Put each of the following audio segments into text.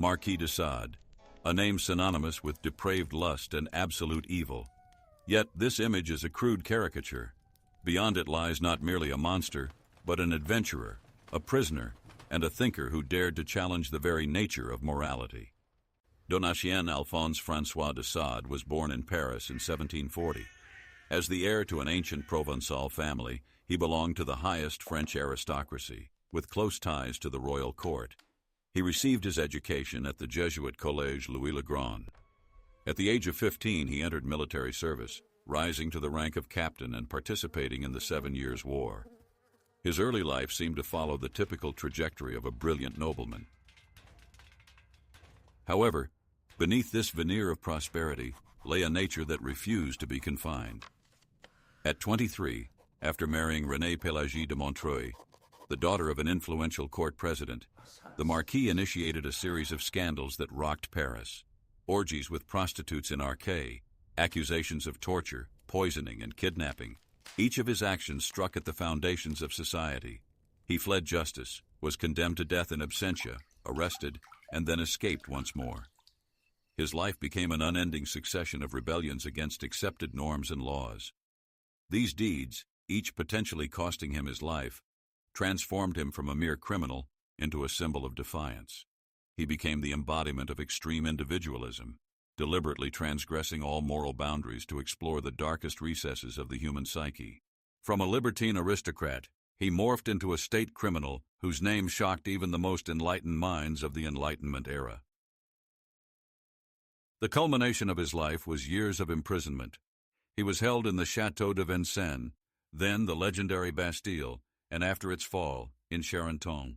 Marquis de Sade, a name synonymous with depraved lust and absolute evil. Yet this image is a crude caricature. Beyond it lies not merely a monster, but an adventurer, a prisoner, and a thinker who dared to challenge the very nature of morality. Donatien Alphonse François de Sade was born in Paris in 1740. As the heir to an ancient Provençal family, he belonged to the highest French aristocracy, with close ties to the royal court. He received his education at the Jesuit Collège Louis-le-Grand. At the age of 15, he entered military service, rising to the rank of captain and participating in the 7 Years' War. His early life seemed to follow the typical trajectory of a brilliant nobleman. However, beneath this veneer of prosperity lay a nature that refused to be confined. At 23, after marrying Renée Pélagie de Montreuil, the daughter of an influential court president, the Marquis initiated a series of scandals that rocked Paris. Orgies with prostitutes in arcade, accusations of torture, poisoning, and kidnapping. Each of his actions struck at the foundations of society. He fled justice, was condemned to death in absentia, arrested, and then escaped once more. His life became an unending succession of rebellions against accepted norms and laws. These deeds, each potentially costing him his life, transformed him from a mere criminal into a symbol of defiance. He became the embodiment of extreme individualism, deliberately transgressing all moral boundaries to explore the darkest recesses of the human psyche. From a libertine aristocrat, he morphed into a state criminal whose name shocked even the most enlightened minds of the Enlightenment era. The culmination of his life was years of imprisonment. He was held in the Château de Vincennes, then the legendary Bastille, and after its fall, in Charenton.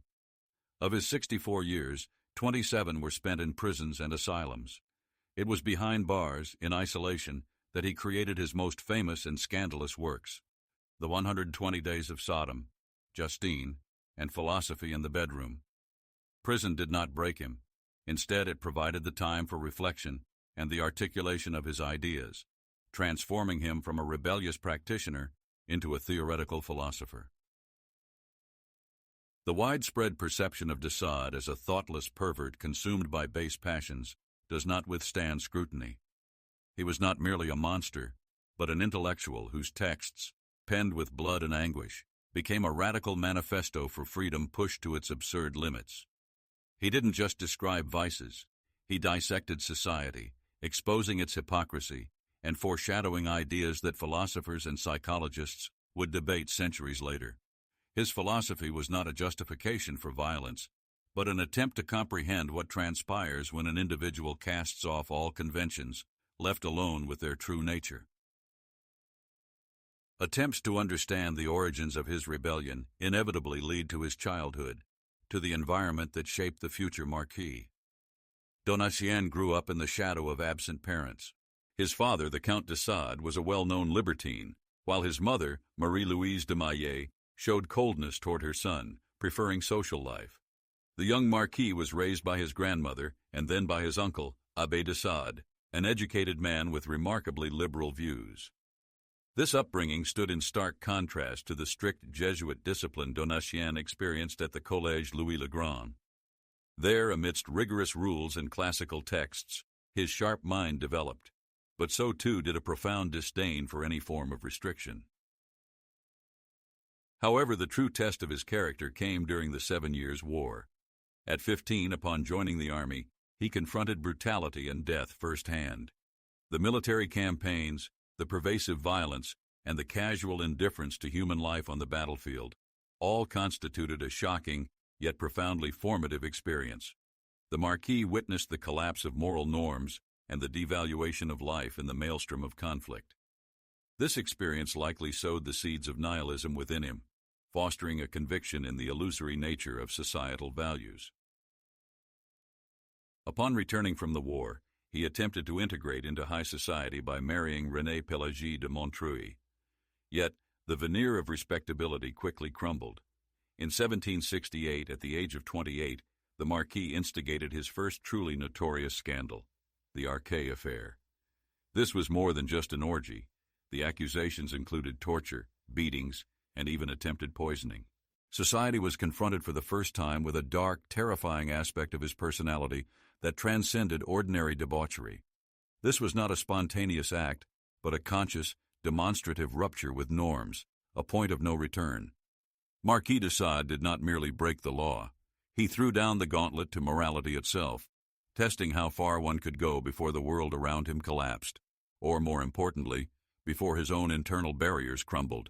Of his 64 years, 27 were spent in prisons and asylums. It was behind bars, in isolation, that he created his most famous and scandalous works, the 120 Days of Sodom, Justine, and Philosophy in the Bedroom. Prison did not break him. Instead, it provided the time for reflection and the articulation of his ideas, transforming him from a rebellious practitioner into a theoretical philosopher. The widespread perception of de Sade as a thoughtless pervert consumed by base passions does not withstand scrutiny. He was not merely a monster, but an intellectual whose texts, penned with blood and anguish, became a radical manifesto for freedom pushed to its absurd limits. He didn't just describe vices, he dissected society, exposing its hypocrisy and foreshadowing ideas that philosophers and psychologists would debate centuries later. His philosophy was not a justification for violence, but an attempt to comprehend what transpires when an individual casts off all conventions, left alone with their true nature. Attempts to understand the origins of his rebellion inevitably lead to his childhood, to the environment that shaped the future Marquis. Donatien grew up in the shadow of absent parents. His father, the Count de Sade, was a well-known libertine, while his mother, Marie-Louise de Maillet, showed coldness toward her son, preferring social life. The young Marquis was raised by his grandmother and then by his uncle, Abbé de Sade, an educated man with remarkably liberal views. This upbringing stood in stark contrast to the strict Jesuit discipline Donatien experienced at the Collège Louis-le-Grand. There, amidst rigorous rules and classical texts, his sharp mind developed, but so too did a profound disdain for any form of restriction. However, the true test of his character came during the 7 Years' War. At 15, upon joining the army, he confronted brutality and death firsthand. The military campaigns, the pervasive violence, and the casual indifference to human life on the battlefield all constituted a shocking, yet profoundly formative experience. The Marquis witnessed the collapse of moral norms and the devaluation of life in the maelstrom of conflict. This experience likely sowed the seeds of nihilism within him, fostering a conviction in the illusory nature of societal values. Upon returning from the war, he attempted to integrate into high society by marrying Renée Pélagie de Montreuil. Yet, the veneer of respectability quickly crumbled. In 1768, at the age of 28, the Marquis instigated his first truly notorious scandal, the Arcade affair. This was more than just an orgy. The accusations included torture, beatings, and even attempted poisoning. Society was confronted for the first time with a dark, terrifying aspect of his personality that transcended ordinary debauchery. This was not a spontaneous act, but a conscious, demonstrative rupture with norms, a point of no return. Marquis de Sade did not merely break the law. He threw down the gauntlet to morality itself, testing how far one could go before the world around him collapsed, or more importantly, before his own internal barriers crumbled.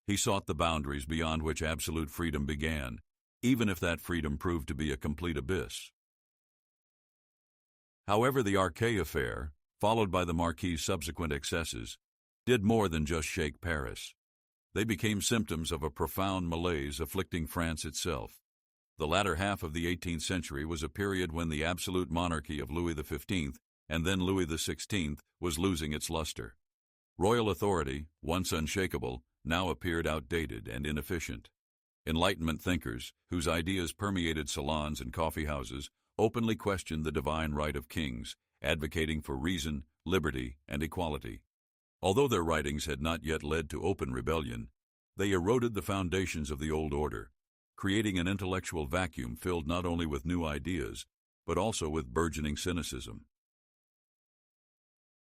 He sought the boundaries beyond which absolute freedom began, even if that freedom proved to be a complete abyss. However, the Arquet affair, followed by the Marquis's subsequent excesses, did more than just shake Paris. They became symptoms of a profound malaise afflicting France itself. The latter half of the 18th century was a period when the absolute monarchy of Louis XV and then Louis XVI was losing its luster. Royal authority, once unshakable, now appeared outdated and inefficient. Enlightenment thinkers, whose ideas permeated salons and coffee houses, openly questioned the divine right of kings, advocating for reason, liberty, and equality. Although their writings had not yet led to open rebellion, they eroded the foundations of the old order, creating an intellectual vacuum filled not only with new ideas, but also with burgeoning cynicism.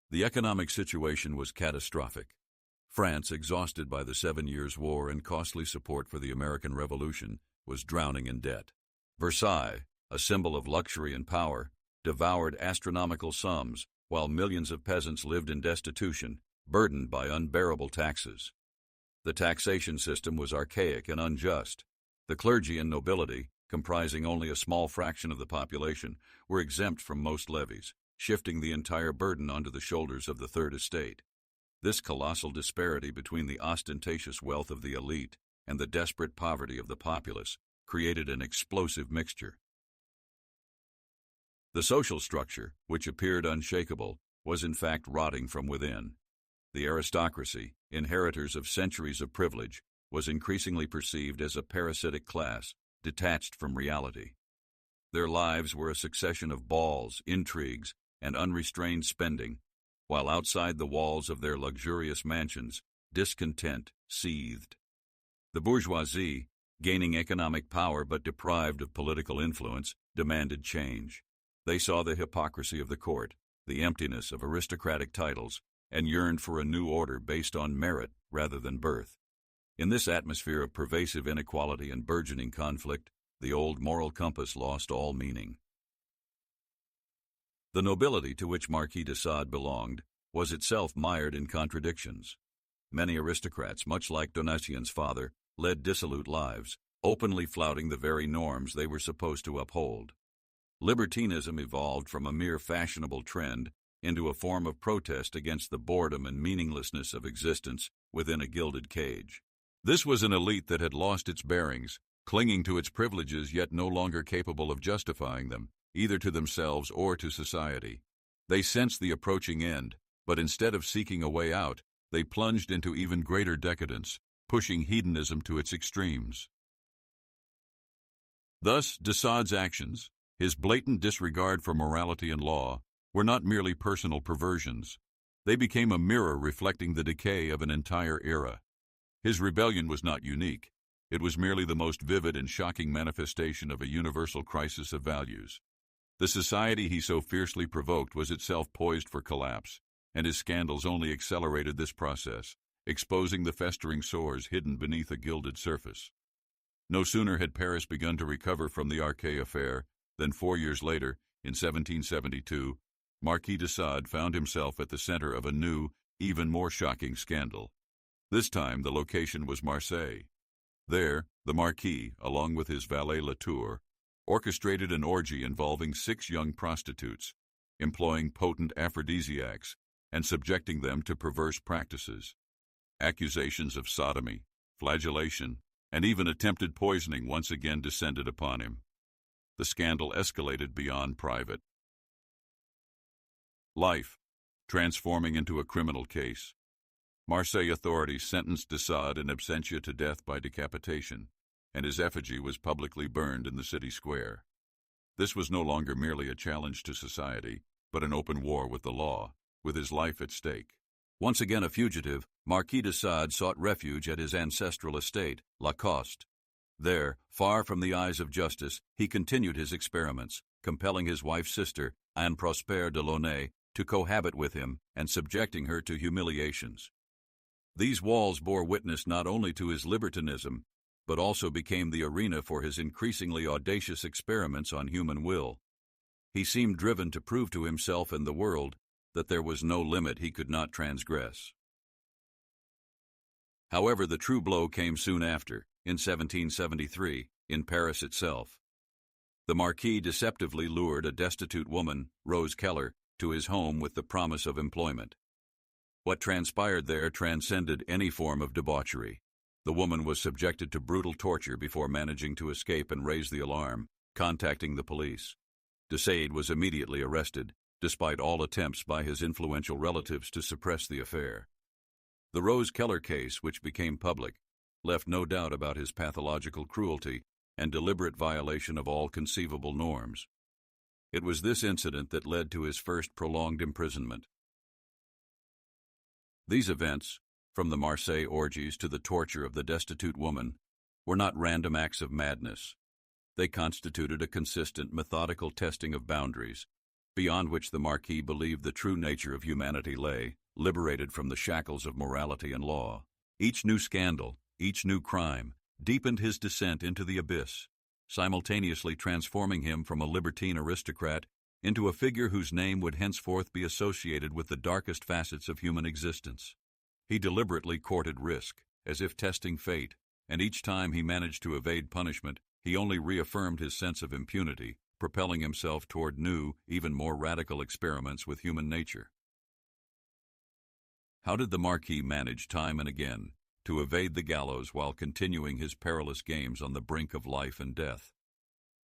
The economic situation was catastrophic. France, exhausted by the 7 Years' War and costly support for the American Revolution, was drowning in debt. Versailles, a symbol of luxury and power, devoured astronomical sums, while millions of peasants lived in destitution, burdened by unbearable taxes. The taxation system was archaic and unjust. The clergy and nobility, comprising only a small fraction of the population, were exempt from most levies, shifting the entire burden onto the shoulders of the Third Estate. This colossal disparity between the ostentatious wealth of the elite and the desperate poverty of the populace created an explosive mixture. The social structure, which appeared unshakable, was in fact rotting from within. The aristocracy, inheritors of centuries of privilege, was increasingly perceived as a parasitic class, detached from reality. Their lives were a succession of balls, intrigues, and unrestrained spending, while outside the walls of their luxurious mansions, discontent seethed. The bourgeoisie, gaining economic power but deprived of political influence, demanded change. They saw the hypocrisy of the court, the emptiness of aristocratic titles, and yearned for a new order based on merit rather than birth. In this atmosphere of pervasive inequality and burgeoning conflict, the old moral compass lost all meaning. The nobility to which Marquis de Sade belonged was itself mired in contradictions. Many aristocrats, much like Donatien's father, led dissolute lives, openly flouting the very norms they were supposed to uphold. Libertinism evolved from a mere fashionable trend into a form of protest against the boredom and meaninglessness of existence within a gilded cage. This was an elite that had lost its bearings, clinging to its privileges yet no longer capable of justifying them, either to themselves or to society. They sensed the approaching end, but instead of seeking a way out, they plunged into even greater decadence, pushing hedonism to its extremes. Thus, de Sade's actions, his blatant disregard for morality and law, were not merely personal perversions. They became a mirror reflecting the decay of an entire era. His rebellion was not unique. It was merely the most vivid and shocking manifestation of a universal crisis of values. The society he so fiercely provoked was itself poised for collapse, and his scandals only accelerated this process, exposing the festering sores hidden beneath a gilded surface. No sooner had Paris begun to recover from the Arquet affair than 4 years later, in 1772, Marquis de Sade found himself at the center of a new, even more shocking scandal. This time the location was Marseille. There, the Marquis, along with his valet Latour, orchestrated an orgy involving 6 young prostitutes, employing potent aphrodisiacs and subjecting them to perverse practices. Accusations of sodomy, flagellation, and even attempted poisoning once again descended upon him. The scandal escalated beyond private life, transforming into a criminal case. Marseille authorities sentenced de Sade in absentia to death by decapitation, and his effigy was publicly burned in the city square. This was no longer merely a challenge to society, but an open war with the law, with his life at stake. Once again a fugitive, Marquis de Sade sought refuge at his ancestral estate, La Coste. There, far from the eyes of justice, he continued his experiments, compelling his wife's sister, Anne Prosper de Launay, to cohabit with him and subjecting her to humiliations. These walls bore witness not only to his libertinism, but also became the arena for his increasingly audacious experiments on human will. He seemed driven to prove to himself and the world that there was no limit he could not transgress. However, the true blow came soon after, in 1773, in Paris itself. The Marquis deceptively lured a destitute woman, Rose Keller, to his home with the promise of employment. What transpired there transcended any form of debauchery. The woman was subjected to brutal torture before managing to escape and raise the alarm, contacting the police. De Sade was immediately arrested, despite all attempts by his influential relatives to suppress the affair. The Rose Keller case, which became public, left no doubt about his pathological cruelty and deliberate violation of all conceivable norms. It was this incident that led to his first prolonged imprisonment. These events, from the Marseille orgies to the torture of the destitute woman, were not random acts of madness. They constituted a consistent, methodical testing of boundaries, beyond which the Marquis believed the true nature of humanity lay, liberated from the shackles of morality and law. Each new scandal, each new crime, deepened his descent into the abyss, simultaneously transforming him from a libertine aristocrat into a figure whose name would henceforth be associated with the darkest facets of human existence. He deliberately courted risk, as if testing fate, and each time he managed to evade punishment, he only reaffirmed his sense of impunity, propelling himself toward new, even more radical experiments with human nature. How did the Marquis manage time and again to evade the gallows while continuing his perilous games on the brink of life and death?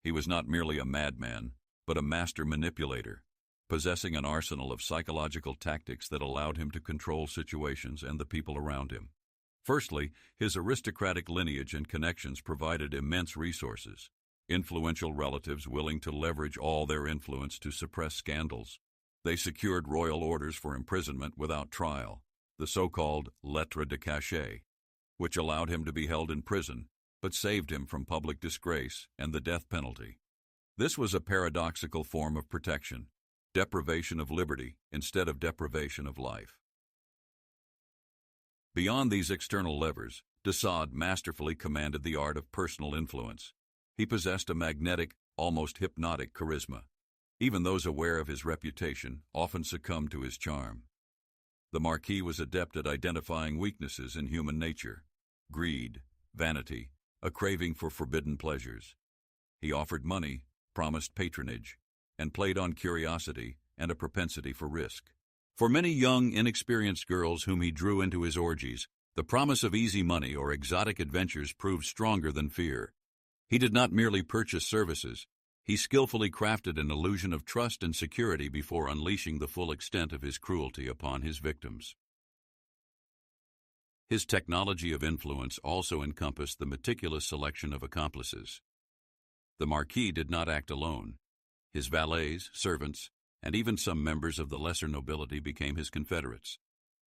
He was not merely a madman, but a master manipulator, possessing an arsenal of psychological tactics that allowed him to control situations and the people around him. Firstly, his aristocratic lineage and connections provided immense resources, influential relatives willing to leverage all their influence to suppress scandals. They secured royal orders for imprisonment without trial, the so-called lettres de cachet, which allowed him to be held in prison, but saved him from public disgrace and the death penalty. This was a paradoxical form of protection, deprivation of liberty instead of deprivation of life. Beyond these external levers, de Sade masterfully commanded the art of personal influence. He possessed a magnetic, almost hypnotic charisma. Even those aware of his reputation often succumbed to his charm. The Marquis was adept at identifying weaknesses in human nature: greed, vanity, a craving for forbidden pleasures. He offered money, promised patronage, and played on curiosity and a propensity for risk. For many young, inexperienced girls whom he drew into his orgies, the promise of easy money or exotic adventures proved stronger than fear. He did not merely purchase services, he skillfully crafted an illusion of trust and security before unleashing the full extent of his cruelty upon his victims. His technology of influence also encompassed the meticulous selection of accomplices. The Marquis did not act alone. His valets, servants, and even some members of the lesser nobility became his confederates.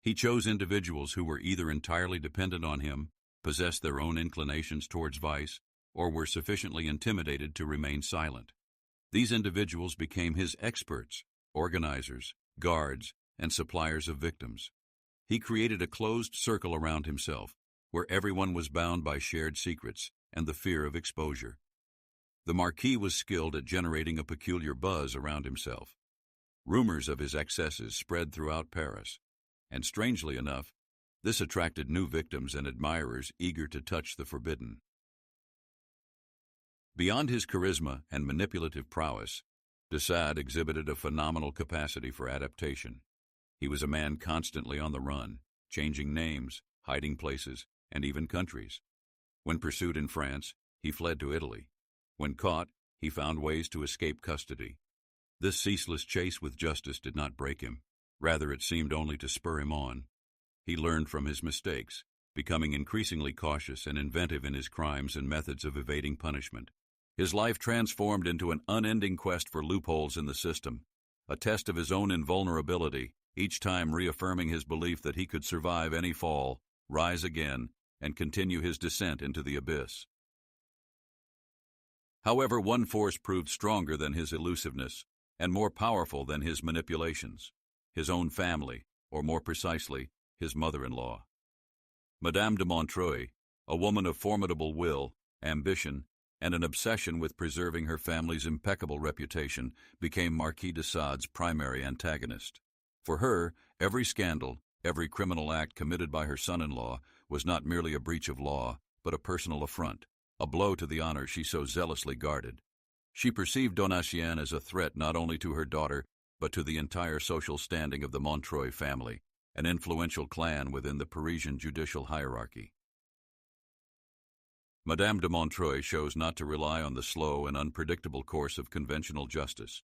He chose individuals who were either entirely dependent on him, possessed their own inclinations towards vice, or were sufficiently intimidated to remain silent. These individuals became his experts, organizers, guards, and suppliers of victims. He created a closed circle around himself, where everyone was bound by shared secrets and the fear of exposure. The Marquis was skilled at generating a peculiar buzz around himself. Rumors of his excesses spread throughout Paris, and strangely enough, this attracted new victims and admirers eager to touch the forbidden. Beyond his charisma and manipulative prowess, de Sade exhibited a phenomenal capacity for adaptation. He was a man constantly on the run, changing names, hiding places, and even countries. When pursued in France, he fled to Italy. When caught, he found ways to escape custody. This ceaseless chase with justice did not break him. Rather, it seemed only to spur him on. He learned from his mistakes, becoming increasingly cautious and inventive in his crimes and methods of evading punishment. His life transformed into an unending quest for loopholes in the system, a test of his own invulnerability, each time reaffirming his belief that he could survive any fall, rise again, and continue his descent into the abyss. However, one force proved stronger than his elusiveness and more powerful than his manipulations: his own family, or more precisely, his mother-in-law. Madame de Montreuil, a woman of formidable will, ambition, and an obsession with preserving her family's impeccable reputation, became Marquis de Sade's primary antagonist. For her, every scandal, every criminal act committed by her son-in-law was not merely a breach of law, but a personal affront, a blow to the honor she so zealously guarded. She perceived Donatien as a threat not only to her daughter, but to the entire social standing of the Montreuil family, an influential clan within the Parisian judicial hierarchy. Madame de Montreuil chose not to rely on the slow and unpredictable course of conventional justice.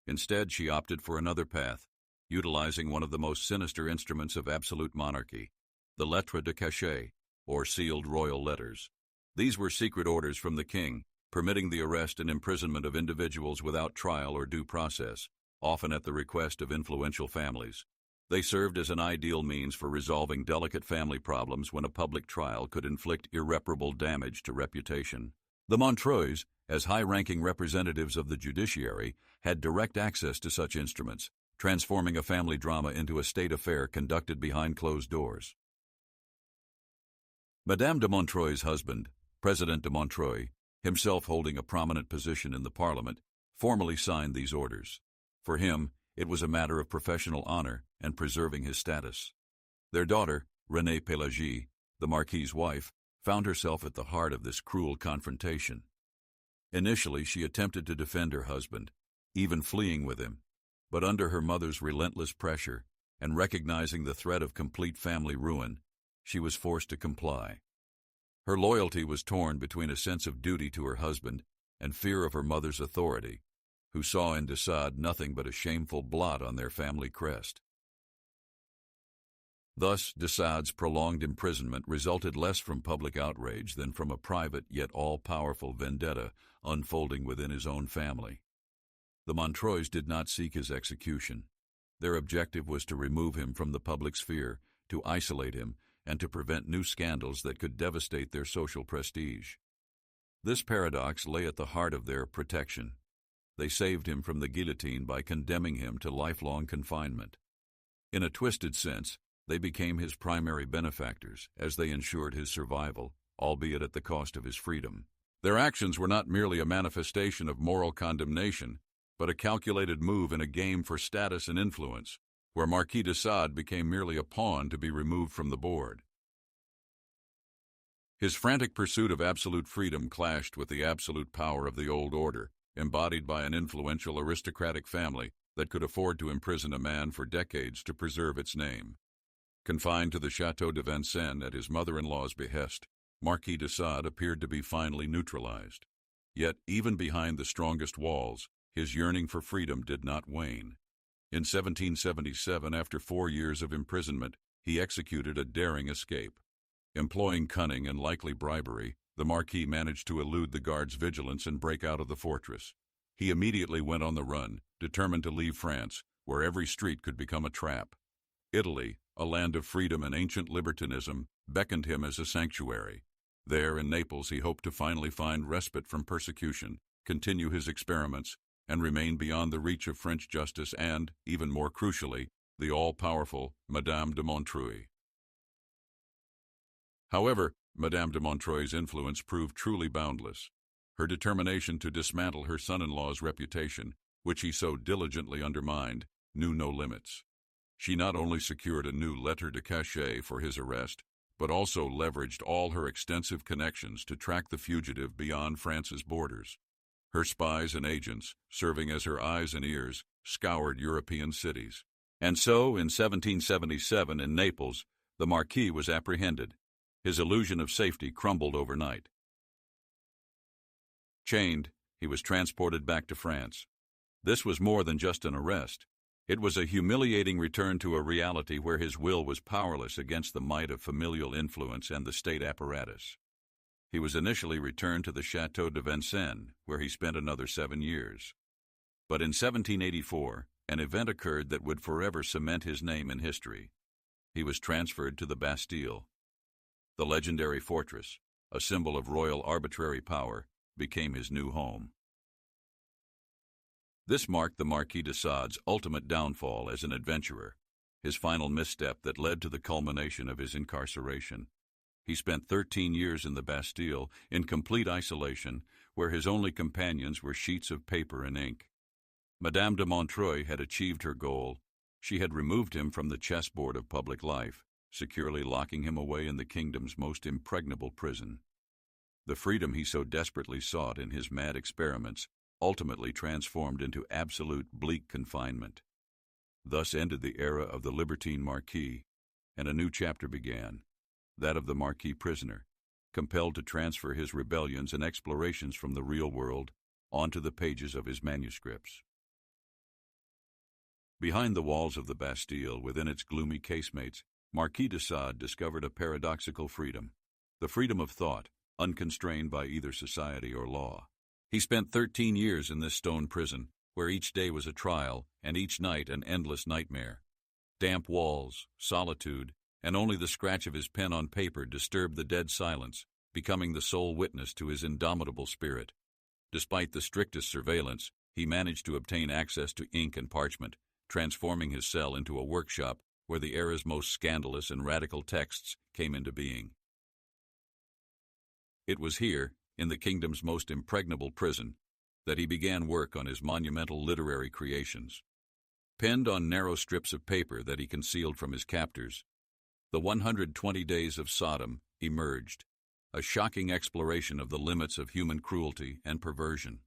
Instead, she opted for another path, utilizing one of the most sinister instruments of absolute monarchy, the lettres de cachet, or sealed royal letters. These were secret orders from the king, permitting the arrest and imprisonment of individuals without trial or due process, often at the request of influential families. They served as an ideal means for resolving delicate family problems when a public trial could inflict irreparable damage to reputation. The Montreuils, as high-ranking representatives of the judiciary, had direct access to such instruments, transforming a family drama into a state affair conducted behind closed doors. Madame de Montreuil's husband, President de Montreuil, himself holding a prominent position in the Parliament, formally signed these orders. For him, it was a matter of professional honor and preserving his status. Their daughter, Renée Pélagie, the Marquis's wife, found herself at the heart of this cruel confrontation. Initially, she attempted to defend her husband, even fleeing with him, but under her mother's relentless pressure and recognizing the threat of complete family ruin, she was forced to comply. Her loyalty was torn between a sense of duty to her husband and fear of her mother's authority, who saw in de Sade nothing but a shameful blot on their family crest. Thus, de Sade's prolonged imprisonment resulted less from public outrage than from a private yet all-powerful vendetta unfolding within his own family. The Montreuils did not seek his execution. Their objective was to remove him from the public sphere, to isolate him, and to prevent new scandals that could devastate their social prestige. This paradox lay at the heart of their protection. They saved him from the guillotine by condemning him to lifelong confinement. In a twisted sense, they became his primary benefactors, as they ensured his survival, albeit at the cost of his freedom. Their actions were not merely a manifestation of moral condemnation, but a calculated move in a game for status and influence, where Marquis de Sade became merely a pawn to be removed from the board. His frantic pursuit of absolute freedom clashed with the absolute power of the old order, embodied by an influential aristocratic family that could afford to imprison a man for decades to preserve its name. Confined to the Château de Vincennes at his mother-in-law's behest, Marquis de Sade appeared to be finally neutralized. Yet, even behind the strongest walls, his yearning for freedom did not wane. In 1777, after 4 years of imprisonment, he executed a daring escape. Employing cunning and likely bribery, the Marquis managed to elude the guards' vigilance and break out of the fortress. He immediately went on the run, determined to leave France, where every street could become a trap. Italy, a land of freedom and ancient libertinism, beckoned him as a sanctuary. There, in Naples, he hoped to finally find respite from persecution, continue his experiments, and remain beyond the reach of French justice and, even more crucially, the all-powerful Madame de Montreuil. However, Madame de Montreuil's influence proved truly boundless. Her determination to dismantle her son-in-law's reputation, which he so diligently undermined, knew no limits. She not only secured a new lettre de cachet for his arrest, but also leveraged all her extensive connections to track the fugitive beyond France's borders. Her spies and agents, serving as her eyes and ears, scoured European cities. And so, in 1777 in Naples, the Marquis was apprehended. His illusion of safety crumbled overnight. Chained, he was transported back to France. This was more than just an arrest. It was a humiliating return to a reality where his will was powerless against the might of familial influence and the state apparatus. He was initially returned to the Château de Vincennes, where he spent another 7 years. But in 1784, an event occurred that would forever cement his name in history. He was transferred to the Bastille. The legendary fortress, a symbol of royal arbitrary power, became his new home. This marked the Marquis de Sade's ultimate downfall as an adventurer, his final misstep that led to the culmination of his incarceration. He spent 13 years in the Bastille in complete isolation, where his only companions were sheets of paper and ink. Madame de Montreuil had achieved her goal. She had removed him from the chessboard of public life, securely locking him away in the kingdom's most impregnable prison. The freedom he so desperately sought in his mad experiments ultimately transformed into absolute bleak confinement. Thus ended the era of the libertine Marquis, and a new chapter began, that of the Marquis prisoner, compelled to transfer his rebellions and explorations from the real world onto the pages of his manuscripts. Behind the walls of the Bastille, within its gloomy casemates, Marquis de Sade discovered a paradoxical freedom, the freedom of thought, unconstrained by either society or law. He spent 13 years in this stone prison, where each day was a trial and each night an endless nightmare. Damp walls, solitude, and only the scratch of his pen on paper disturbed the dead silence, becoming the sole witness to his indomitable spirit. Despite the strictest surveillance, he managed to obtain access to ink and parchment, transforming his cell into a workshop where the era's most scandalous and radical texts came into being. It was here, in the kingdom's most impregnable prison, that he began work on his monumental literary creations. Penned on narrow strips of paper that he concealed from his captors, the 120 Days of Sodom emerged, a shocking exploration of the limits of human cruelty and perversion.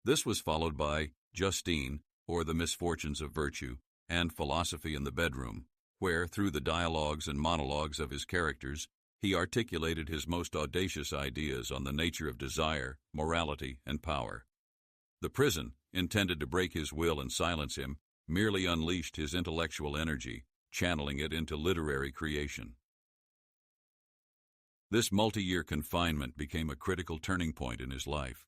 This was followed by Justine, or the Misfortunes of Virtue, and Philosophy in the Bedroom, where, through the dialogues and monologues of his characters, he articulated his most audacious ideas on the nature of desire, morality, and power. The prison, intended to break his will and silence him, merely unleashed his intellectual energy, channeling it into literary creation. This multi-year confinement became a critical turning point in his life.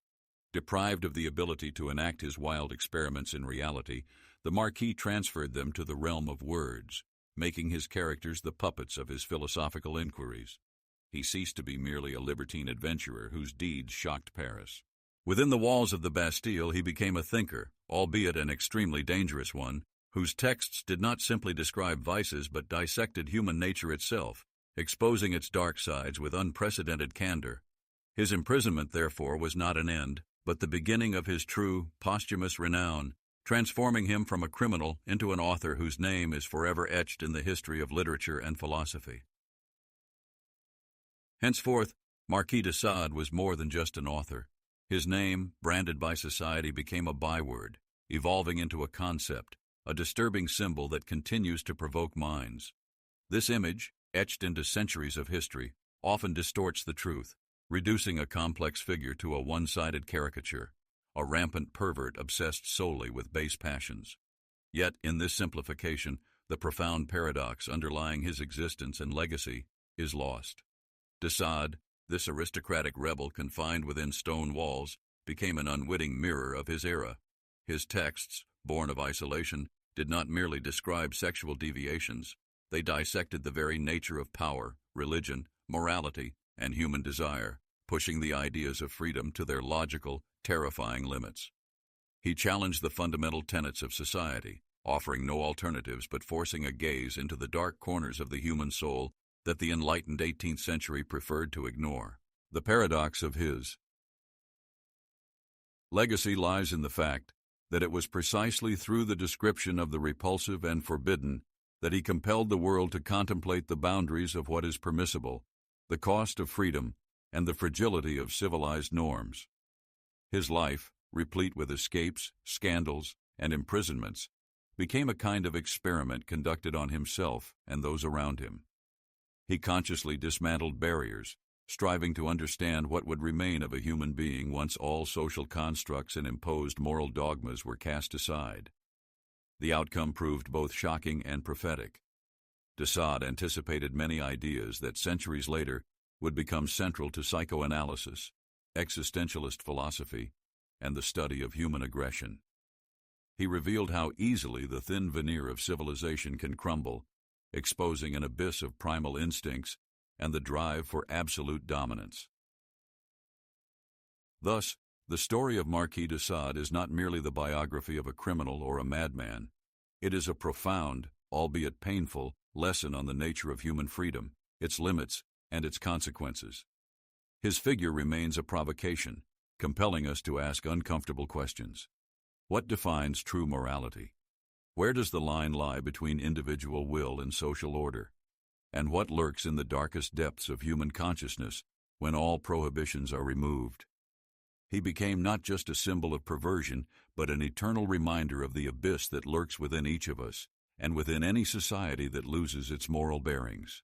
Deprived of the ability to enact his wild experiments in reality, the Marquis transferred them to the realm of words, making his characters the puppets of his philosophical inquiries. He ceased to be merely a libertine adventurer whose deeds shocked Paris. Within the walls of the Bastille, he became a thinker, albeit an extremely dangerous one, whose texts did not simply describe vices but dissected human nature itself, exposing its dark sides with unprecedented candor. His imprisonment, therefore, was not an end, but the beginning of his true, posthumous renown, transforming him from a criminal into an author whose name is forever etched in the history of literature and philosophy. Henceforth, Marquis de Sade was more than just an author. His name, branded by society, became a byword, evolving into a concept, a disturbing symbol that continues to provoke minds. This image, etched into centuries of history, often distorts the truth, reducing a complex figure to a one-sided caricature, a rampant pervert obsessed solely with base passions. Yet, in this simplification, the profound paradox underlying his existence and legacy is lost. De Sade, this aristocratic rebel confined within stone walls, became an unwitting mirror of his era. His texts, born of isolation, did not merely describe sexual deviations. They dissected the very nature of power, religion, morality, and human desire, pushing the ideas of freedom to their logical, terrifying limits. He challenged the fundamental tenets of society, offering no alternatives but forcing a gaze into the dark corners of the human soul that the enlightened 18th century preferred to ignore. The paradox of his legacy lies in the fact that it was precisely through the description of the repulsive and forbidden that he compelled the world to contemplate the boundaries of what is permissible, the cost of freedom, and the fragility of civilized norms. His life, replete with escapes, scandals, and imprisonments, became a kind of experiment conducted on himself and those around him. He consciously dismantled barriers, striving to understand what would remain of a human being once all social constructs and imposed moral dogmas were cast aside. The outcome proved both shocking and prophetic. De Sade anticipated many ideas that centuries later would become central to psychoanalysis, existentialist philosophy, and the study of human aggression. He revealed how easily the thin veneer of civilization can crumble, exposing an abyss of primal instincts and the drive for absolute dominance. Thus, the story of Marquis de Sade is not merely the biography of a criminal or a madman. It is a profound, albeit painful, lesson on the nature of human freedom, its limits, and its consequences. His figure remains a provocation, compelling us to ask uncomfortable questions. What defines true morality? Where does the line lie between individual will and social order? And what lurks in the darkest depths of human consciousness when all prohibitions are removed? He became not just a symbol of perversion, but an eternal reminder of the abyss that lurks within each of us, and within any society that loses its moral bearings.